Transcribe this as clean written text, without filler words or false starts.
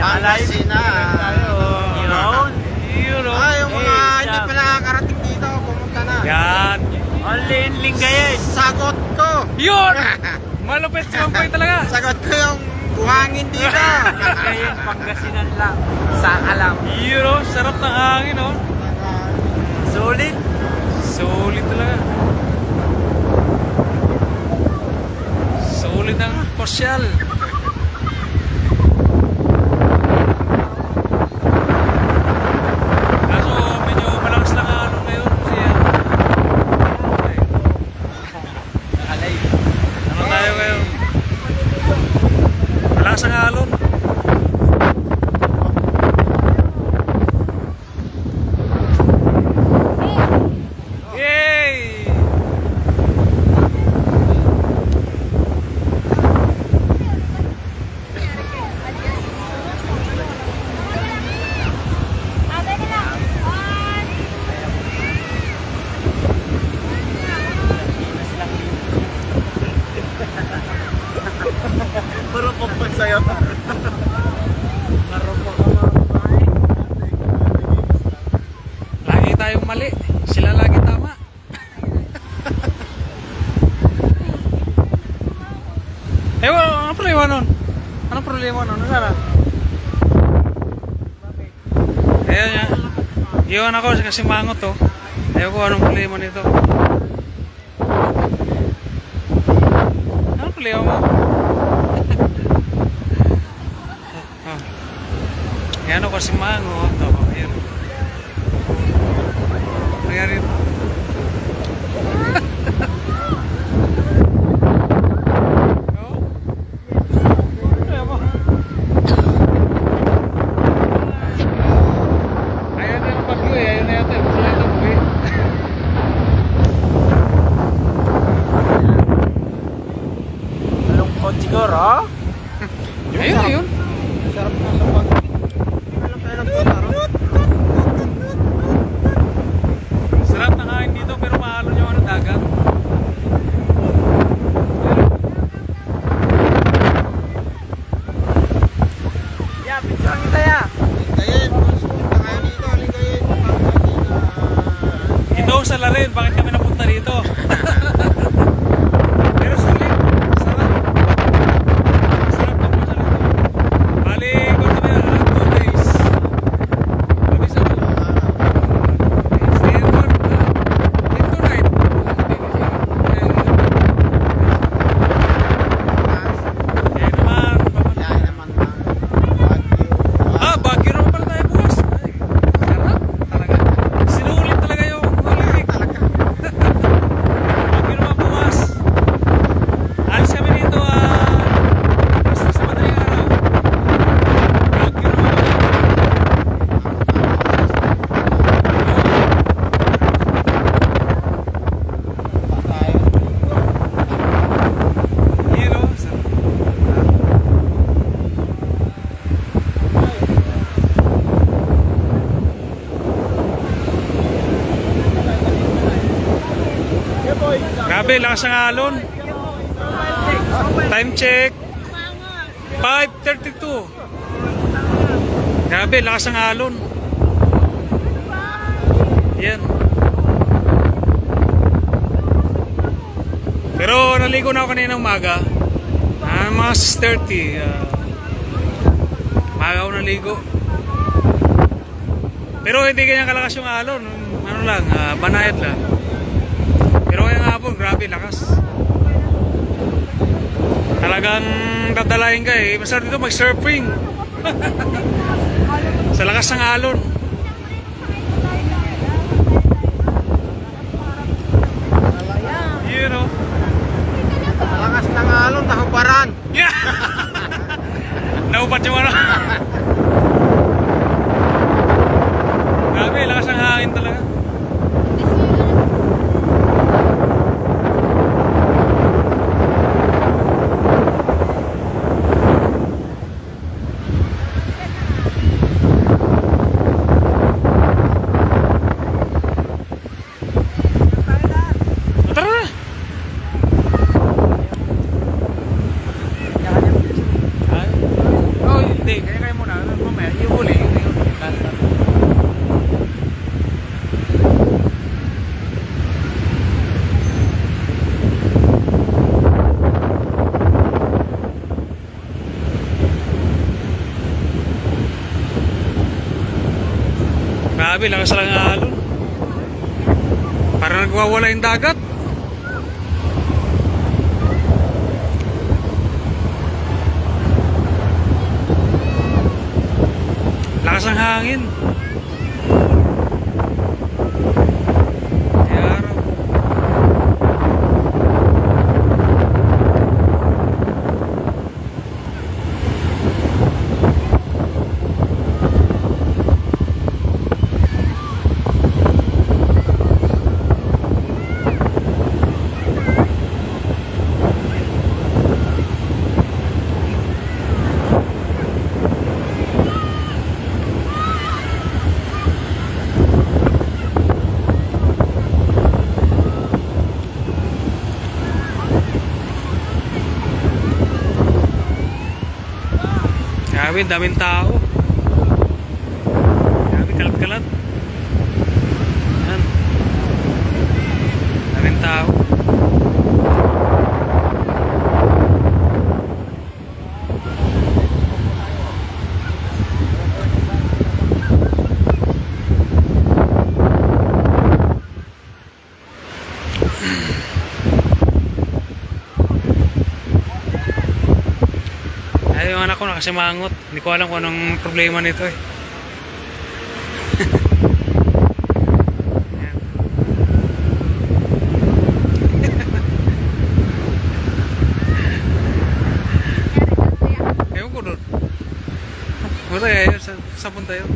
Pangasinan. Yun. Ay, yung mga hindi pa nakakarating dito, pumunta na. Yan. Only in Lingayen. Sagot ko. Yun! Malupit si Mampoy talaga. Sagot ko yung buhangin dito. Lingayen, Pangasinan lang. Sa alam. Yun, oh. Sarap ng hangin, oh. Solid. Solid talaga. Solid ang pasyal. Kaso medyo malakas lang ang ano ngayon. Kasi Alay. ano tayo ngayon? Malakas ang alon. Yay! Puro pagpag sa'yo. Lagi tayong mali. Sila lagi tama. Ano problema nun? Ano problema nun? Ano sana? Ayaw niya. Iwan ako kasi mangot to. Ayaw ko anong problema nito. Ano problema mo? Yan ako kasi mangot. Ayun. Nangyari ito. Ayaw na yung bagyo eh. Ayaw na yata. Gusto na ito buwi. Lungkot siguro. Ayun na yun. Sarap na sa pag. Alam kayo ng pagkaro. Sarap na kain dito pero mahalon yung ano dagat. Yeah, picture kita ya. Lingayen, punta kayo dito. Lingayen, Pangasinan. Ito sa Larin, bakit kami napunta dito? Pero salit, sarap. Sarap ng pasyal ito. Bali, kung kami 2 days. Kami sa stay at one, into night. Eh naman, Kaya naman na. Baguio. Baguio naman pala tayo bukas. Ay, sarap talaga. Sinulit talaga yung ulit. Baguio naman bukas. Alis kami dito basta sa madaling araw. Baguio naman. Yun o. Grabe, lakas ng alon. Time check. 5:32. Grabe, lakas ng alon. Yan. Pero naligo na ako kanina umaga. Mga 6:30. Umaga ako naligo. Pero hindi ganyan kalakas yung alon. Ano lang, banayad lang. Pero ngayong hapon, grabe, lakas. Talagang dadalahin ka eh. Masarap dito mag-surfing. Sa lakas ng alon. You know. Malakas ng alon, tahubaran. Yeah! Naupat yung ano. Grabe, lakas ng hangin talaga. Hindi, kaya muna. mamaya, yung huli, yung last. Grabe, lakas lang ang alon. Parang nagwawala yung dagat. Lakas ng hangin. Kaya raw. Grabe, daming tao. Grabe, kalat-kalat. Yan. Daming tao. Ay, yung anak ko nakasimangot. Hindi ko alam kung anong problema nito eh. Yan. Ewan ko doon. Basta yun, sa punta yun.